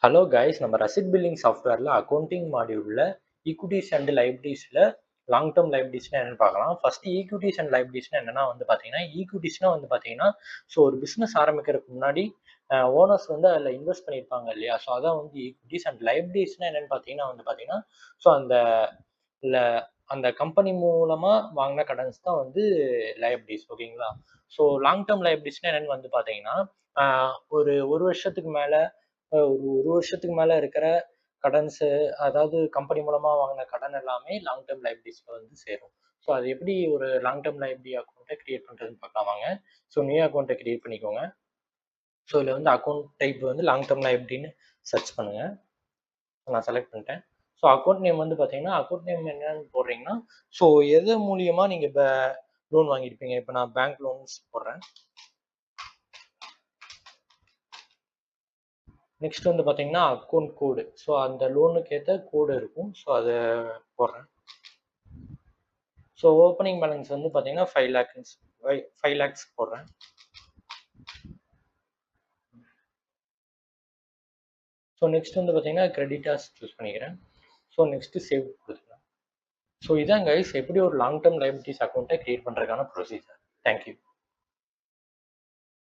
Hello guys, நம்ம receipt billing சாஃப்ட்வேர்ல accounting மாடியூல்ல ஈக்விட்டிஸ் அண்ட் லைபிலிட்டிஸ்ல லாங் டேர்ம் லைபிலிட்டிஸ்னா என்னன்னு பார்க்கலாம். ஃபர்ஸ்ட் ஈக்விட்டிஸ் அண்ட் லைபிலிட்டிஸ்னா என்னன்னா பார்த்தீங்கன்னா, ஈக்விட்டிஸ்னா பார்த்தீங்கன்னா, ஸோ ஒரு பிஸ்னஸ் ஆரம்பிக்கிறதுக்கு முன்னாடி ஓனர்ஸ் அதில் இன்வெஸ்ட் பண்ணியிருப்பாங்க இல்லையா? ஸோ அதான் ஈக்விட்டிஸ். அண்ட் லைபிலிட்டிஸ்னா என்னன்னு பார்த்தீங்கன்னா ஸோ இல்ல அந்த கம்பெனி மூலமா வாங்கின கடன்ஸ் தான் லைபிலிட்டிஸ். ஓகேங்களா? ஸோ லாங் டேர்ம் லைபிலிட்டிஸ்னா என்னன்னு பார்த்தீங்கன்னா, ஒரு வருஷத்துக்கு மேல ஒரு வருஷத்துக்கு மேல இருக்கிற கடன்ஸ், அதாவது கம்பெனி மூலமா வாங்கின கடன் எல்லாமே லாங் டேர்ம் லைபிலிட்டிஸ்ல சேரும். ஸோ அது எப்படி ஒரு லாங் டேர்ம் லைபிலிட்டி அக்கௌண்ட்டை கிரியேட் பண்றதுன்னு பார்க்கலாம் வாங்க. ஸோ நியூ அக்கௌண்ட்டை கிரியேட் பண்ணிக்கோங்க. ஸோ இதில் அக்கௌண்ட் டைப் லாங் டேர்ம் லைபிலிட்டின்னு சர்ச் பண்ணுங்க. நான் செலக்ட் பண்ணிட்டேன். ஸோ அக்கௌண்ட் நேம் பார்த்தீங்கன்னா, அக்கௌண்ட் நேம் என்னன்னு போடுறீங்கன்னா, ஸோ எது மூலியமா நீங்க இப்போ லோன் வாங்கியிருப்பீங்க. இப்போ நான் பேங்க் லோன்ஸ் போடுறேன். நெக்ஸ்ட் பார்த்தீங்கன்னா அக்கௌண்ட் கோடு. ஸோ அந்த லோனுக்கு ஏற்ற கோடு இருக்கும். ஸோ அதை போடுறேன். ஸோ ஓப்பனிங் பேலன்ஸ் பார்த்தீங்கன்னா 5 lakhs போடுறேன். ஸோ நெக்ஸ்ட் பார்த்தீங்கன்னா கிரெடிட்டாஸ் சூஸ் பண்ணிக்கிறேன். ஸோ நெக்ஸ்ட் சேவ் கொடுத்துக்கிறேன். ஸோ இதான் கைஸ் எப்படி ஒரு லாங் டேர்ம் லைபிலிட்டிஸ் அக்கௌண்ட்டை கிரியேட் பண்ணுறதுக்கான ப்ரொசீஜர். தேங்க்யூ.